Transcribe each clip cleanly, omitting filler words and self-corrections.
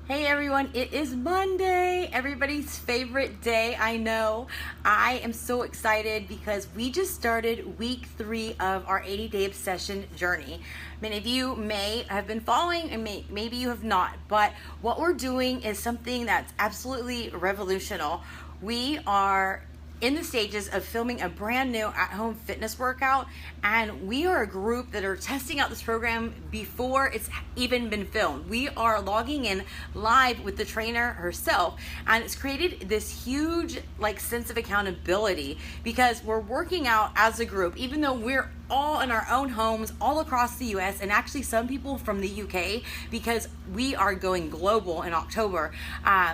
Hey everyone, it is Monday, everybody's favorite day, I know. I am so excited because we just started week 3 of our 80-day obsession journey. Many of you may have been following and maybe you have not, but what we're doing is something that's absolutely revolutionary. We are in the stages of filming a brand new at-home fitness workout, and we are a group that are testing out this program before it's even been filmed. We are logging in live with the trainer herself, and it's created this huge sense of accountability because we're working out as a group, even though we're all in our own homes all across the US, and actually some people from the UK, because we are going global in October.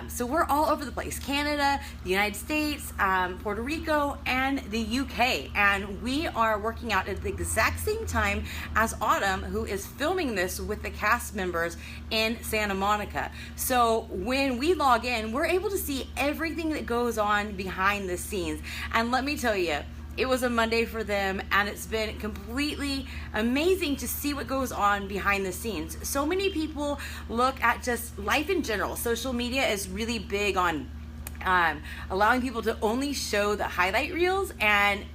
So we're all over the place: Canada, the United States, Puerto Rico, and the UK. And we are working out at the exact same time as Autumn, who is filming this with the cast members in Santa Monica. So when we log in, we're able to see everything that goes on behind the scenes. And let me tell you, it was a Monday for them, and it's been completely amazing to see what goes on behind the scenes. So many people look at just life in general. Social media is really big on allowing people to only show the highlight reels, and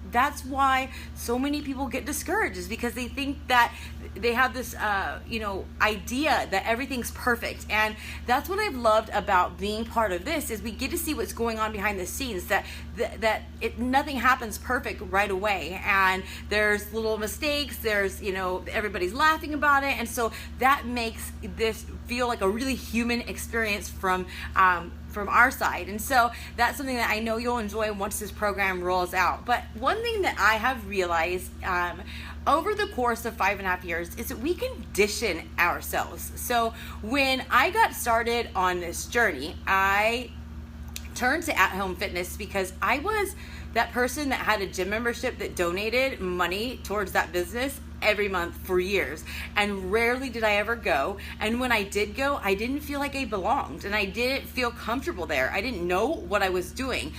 that's why so many people get discouraged, is because they think that they have this idea that everything's perfect. And that's what I've loved about being part of this, is we get to see what's going on behind the scenes, that nothing happens perfect right away, and there's little mistakes, there's everybody's laughing about it, and so that makes this feel like a really human experience from our side. And so that's something that I know you'll enjoy once this program rolls out. But one thing that I have realized over the course of 5.5 years is that we condition ourselves. So when I got started on this journey, I turned to at-home fitness because I was that person that had a gym membership that donated money towards that business every month for years, and rarely did I ever go. And when I did go, I didn't feel like I belonged, and I didn't feel comfortable there. I didn't know what I was doing.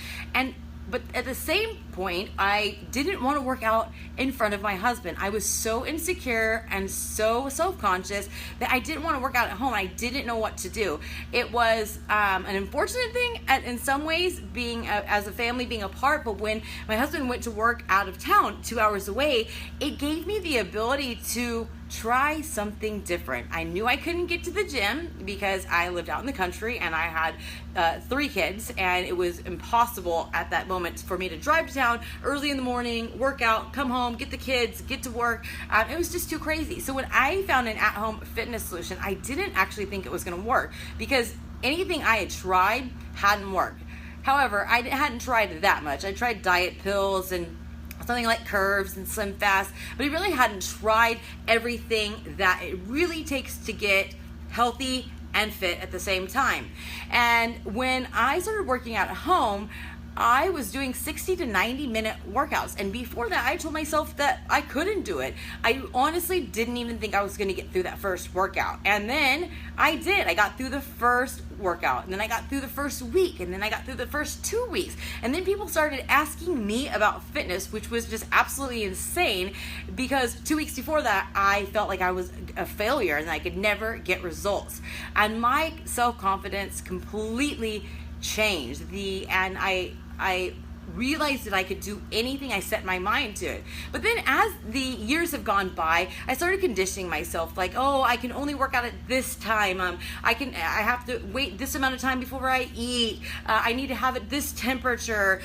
But at the same point, I didn't want to work out in front of my husband. I was so insecure and so self-conscious that I didn't want to work out at home. I didn't know what to do. It was an unfortunate thing in some ways, being as a family being apart. But when my husband went to work out of town 2 hours away, it gave me the ability to try something different. I knew I couldn't get to the gym because I lived out in the country and I had 3 kids, and it was impossible at that moment for me to drive to town early in the morning, work out, come home, get the kids, get to work. It was just too crazy. So when I found an at-home fitness solution, I didn't actually think it was going to work, because anything I had tried hadn't worked. However, I hadn't tried that much. I tried diet pills and something like Curves and Slim Fast, but I really hadn't tried everything that it really takes to get healthy and fit at the same time. And when I started working out at home, I was doing 60 to 90 minute workouts. And before that, I told myself that I couldn't do it. I honestly didn't even think I was going to get through that first workout. And then I did. I got through the first workout, and then I got through the first week, and then I got through the first 2 weeks. And then people started asking me about fitness, which was just absolutely insane, because 2 weeks before that, I felt like I was a failure and I could never get results. And my self-confidence completely changed. And I realized that I could do anything I set my mind to it. But then as the years have gone by, I started conditioning myself, like, oh, I can only work out at this time. I have to wait this amount of time before I eat. I need to have it this temperature.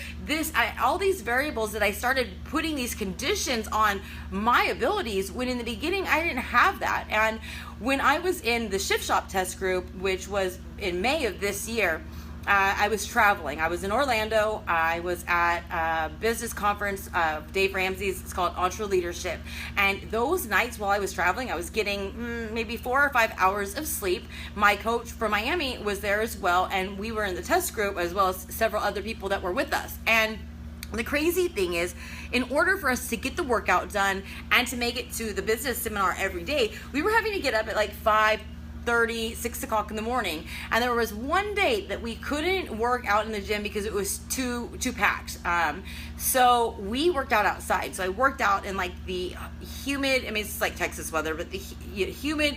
All these variables that I started putting these conditions on my abilities, when in the beginning I didn't have that. And when I was in the Shift Shop test group, which was in May of this year, I was traveling. I was in Orlando. I was at a business conference of Dave Ramsey's. It's called Entre Leadership. And those nights while I was traveling, I was getting maybe 4 or 5 hours of sleep. My coach from Miami was there as well, and we were in the test group, as well as several other people that were with us. And the crazy thing is, in order for us to get the workout done and to make it to the business seminar every day, we were having to get up at like 5 5:30, 6 o'clock in the morning. And there was one day that we couldn't work out in the gym because it was too packed. So we worked out outside. So I worked out in like the humid, I mean, it's like Texas weather, but the humid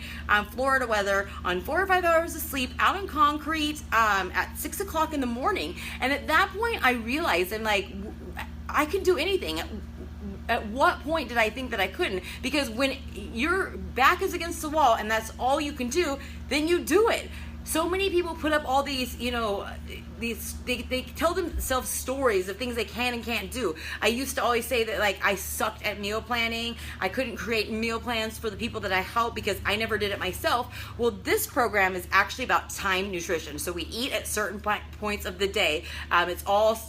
Florida weather on 4 or 5 hours of sleep out on concrete at 6 o'clock in the morning. And at that point, I realized I'm like, I can do anything. At what point did I think that I couldn't? Because when your back is against the wall and that's all you can do, then you do it. So many people put up all these, they tell themselves stories of things they can and can't do. I used to always say that like I sucked at meal planning. I couldn't create meal plans for the people that I help because I never did it myself. Well, this program is actually about time nutrition. So we eat at certain points of the day. It's all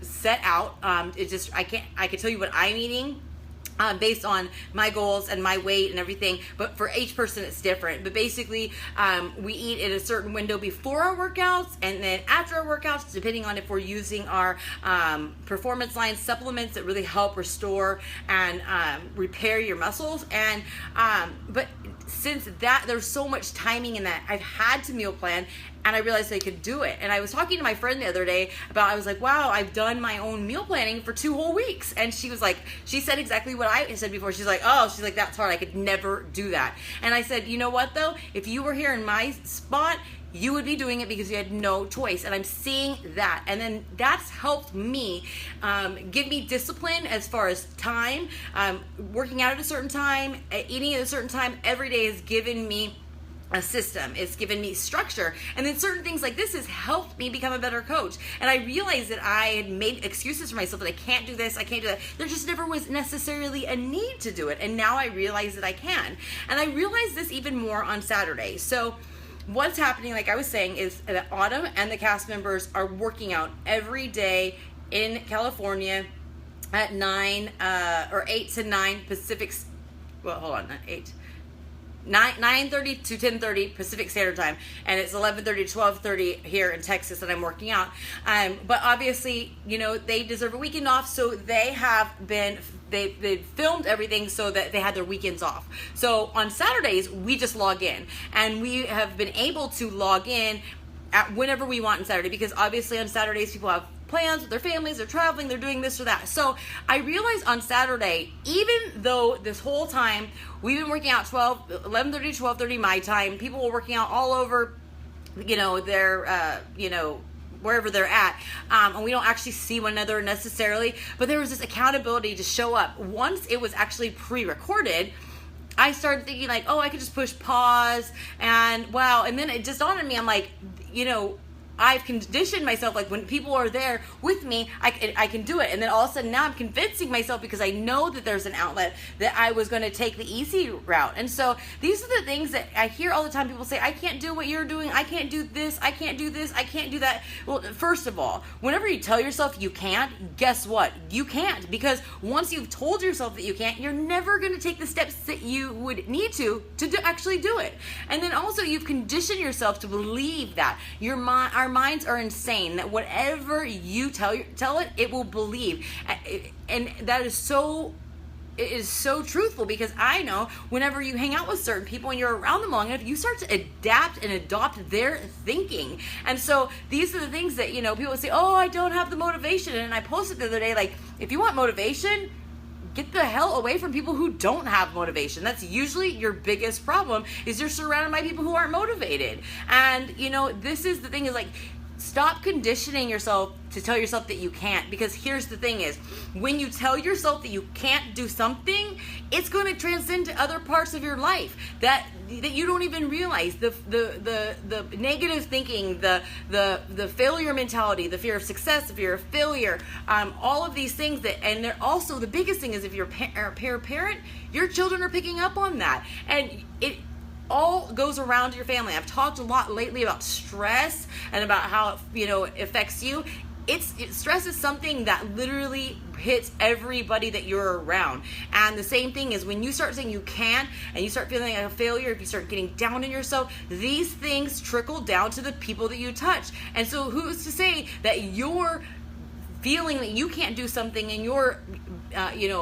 set out. It's just, I can tell you what I'm eating based on my goals and my weight and everything, but for each person it's different. But basically, we eat at a certain window before our workouts and then after our workouts, depending on if we're using our performance line supplements that really help restore and repair your muscles. And but since that, there's so much timing in that, I've had to meal plan. And I realized I could do it. And I was talking to my friend the other day about, I was like, wow, I've done my own meal planning for 2 whole weeks. And she was like, she said exactly what I said before. She's like, that's hard. I could never do that. And I said, you know what though? If you were here in my spot, you would be doing it because you had no choice. And I'm seeing that. And then that's helped me give me discipline as far as time, working out at a certain time, eating at a certain time. Every day has given me a system. It's given me structure. And then certain things like this has helped me become a better coach. And I realized that I had made excuses for myself that I can't do this, I can't do that. There just never was necessarily a need to do it. And now I realize that I can. And I realized this even more on Saturday. So what's happening, like I was saying, is that Autumn and the cast members are working out every day in California at 8 to 9 Pacific, well, hold on, not 8. 9:30 to 10:30 Pacific Standard Time, and it's 11:30 to 12:30 here in Texas that I'm working out. But obviously, they deserve a weekend off, so they filmed everything so that they had their weekends off. So on Saturdays, we just log in, and we have been able to log in at whenever we want on Saturday, because obviously on Saturdays people have plans with their families, they're traveling, they're doing this or that. So I realized on Saturday, even though this whole time we've been working out 11:30 to 12:30 my time, people were working out all over, their, wherever they're at, and we don't actually see one another necessarily, but there was this accountability to show up. Once it was actually pre-recorded, I started thinking like, I could just push pause, and wow, and then it just dawned on me, I'm like, I've conditioned myself, like when people are there with me, I can do it. And then all of a sudden now I'm convincing myself, because I know that there's an outlet, that I was going to take the easy route. And so these are the things that I hear all the time. People say, I can't do what you're doing. I can't do this. I can't do this. I can't do that. Well, first of all, whenever you tell yourself you can't, guess what? You can't, because once you've told yourself that you can't, you're never going to take the steps that you would need to actually do it. And then also you've conditioned yourself to believe that our minds are insane, that whatever you tell it, it will believe. And that is so, it is so truthful, because I know whenever you hang out with certain people and you're around them long enough, you start to adapt and adopt their thinking. And so these are the things that, people say, I don't have the motivation. And I posted the other day, like, if you want motivation, get the hell away from people who don't have motivation. That's usually your biggest problem, is you're surrounded by people who aren't motivated. And, this is the thing, is like, stop conditioning yourself to tell yourself that you can't, because here's the thing is, when you tell yourself that you can't do something, it's going to transcend to other parts of your life that you don't even realize. The negative thinking, the failure mentality, the fear of success, the fear of failure, all of these things and they're also, the biggest thing is, if you're a parent, your children are picking up on that, and it all goes around your family. I've talked a lot lately about stress and about how it affects you. Stress is something that literally hits everybody that you're around. And the same thing is, when you start saying you can't, and you start feeling like a failure, if you start getting down on yourself, these things trickle down to the people that you touch. And so who's to say that your feeling that you can't do something in your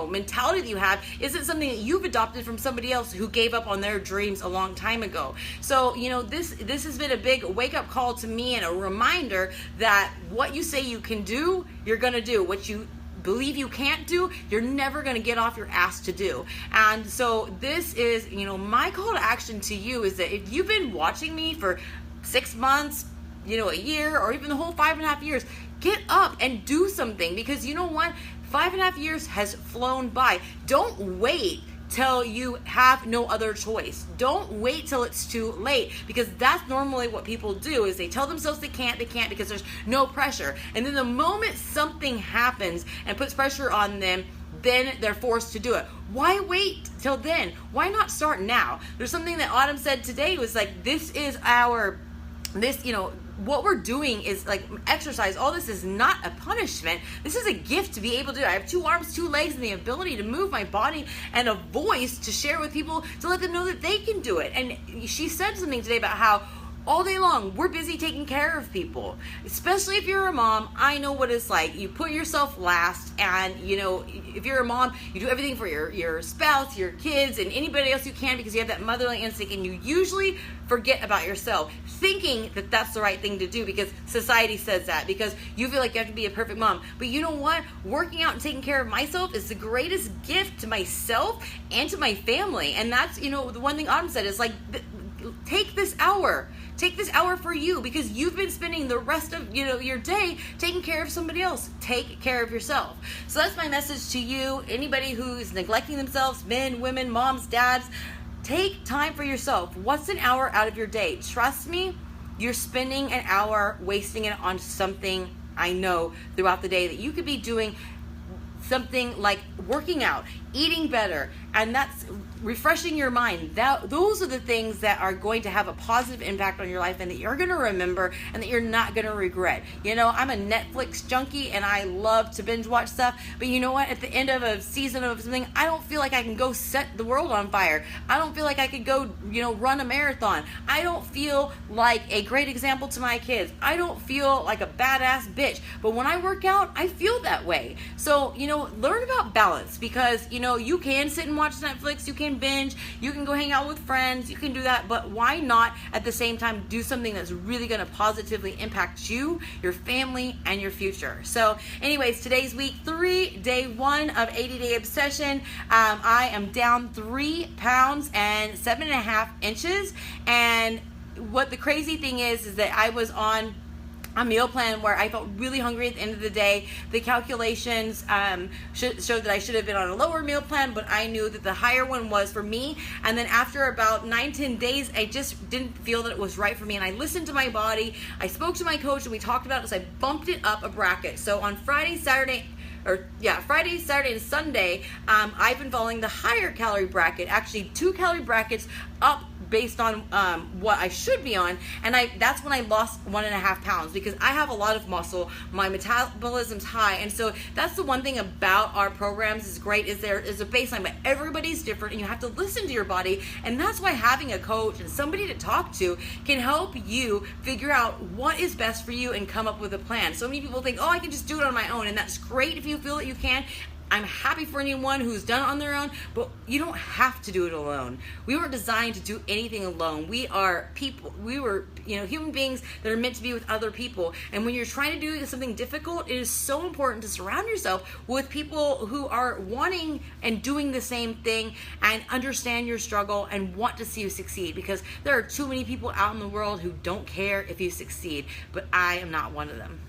mentality that you have isn't something that you've adopted from somebody else who gave up on their dreams a long time ago. So this has been a big wake-up call to me and a reminder that what you say you can do, you're gonna do. What you believe you can't do, you're never going to get off your ass to do. And so this is, my call to action to you is that if you've been watching me for 6 months, a year, or even the whole 5.5 years, get up and do something, because you know what? 5.5 years has flown by. Don't wait till you have no other choice. Don't wait till it's too late, because that's normally what people do, is they tell themselves they can't because there's no pressure. And then the moment something happens and puts pressure on them, then they're forced to do it. Why wait till then? Why not start now? There's something that Autumn said today, was like, what we're doing is like exercise. All this is not a punishment. This is a gift to be able to do. I have 2 arms, 2 legs, and the ability to move my body, and a voice to share with people, to let them know that they can do it. And she said something today about how all day long we're busy taking care of people, especially if you're a mom. I know what it's like. You put yourself last, and if you're a mom, you do everything for your spouse, your kids, and anybody else you can, because you have that motherly instinct, and you usually forget about yourself, thinking that that's the right thing to do because society says that, because you feel like you have to be a perfect mom. But you know what? Working out and taking care of myself is the greatest gift to myself and to my family. And that's, the one thing Autumn said is like, take this hour for you, because you've been spending the rest of your day taking care of somebody else. Take care of yourself. So that's my message to you. Anybody who's neglecting themselves, men, women, moms, dads, take time for yourself. What's an hour out of your day? Trust me, you're spending an hour wasting it on something, I know, throughout the day that you could be doing something like working out, eating better, and that's refreshing your mind. Those are the things that are going to have a positive impact on your life, and that you're going to remember, and that you're not going to regret. I'm a Netflix junkie, and I love to binge watch stuff, but you know what? At the end of a season of something, I don't feel like I can go set the world on fire. I don't feel like I could go, run a marathon. I don't feel like a great example to my kids. I don't feel like a badass bitch. But when I work out, I feel that way. So, learn about balance, because, you can sit and watch Netflix, you can binge, you can go hang out with friends, you can do that, but why not at the same time do something that's really going to positively impact you, your family, and your future? So anyways, today's week 3, day 1 of 80-day obsession. I am down 3 pounds and 7.5 inches, and what the crazy thing is that I was on a meal plan where I felt really hungry at the end of the day. The calculations showed that I should have been on a lower meal plan, but I knew that the higher one was for me. And then after about 9-10 days, I just didn't feel that it was right for me. And I listened to my body. I spoke to my coach, and we talked about it, so I bumped it up a bracket. So on Friday, Saturday, and Sunday, I've been following the higher calorie bracket, actually 2 calorie brackets up based on what I should be on, and that's when I lost 1.5 pounds, because I have a lot of muscle, my metabolism's high, and so that's the one thing about our programs is great, is there is a baseline, but everybody's different, and you have to listen to your body, and that's why having a coach and somebody to talk to can help you figure out what is best for you and come up with a plan. So many people think, oh, I can just do it on my own, and that's great if you feel that you can. I'm happy for anyone who's done it on their own, but you don't have to do it alone. We weren't designed to do anything alone. We are people. We were, human beings that are meant to be with other people. And when you're trying to do something difficult, it is so important to surround yourself with people who are wanting and doing the same thing and understand your struggle and want to see you succeed, because there are too many people out in the world who don't care if you succeed, but I am not one of them.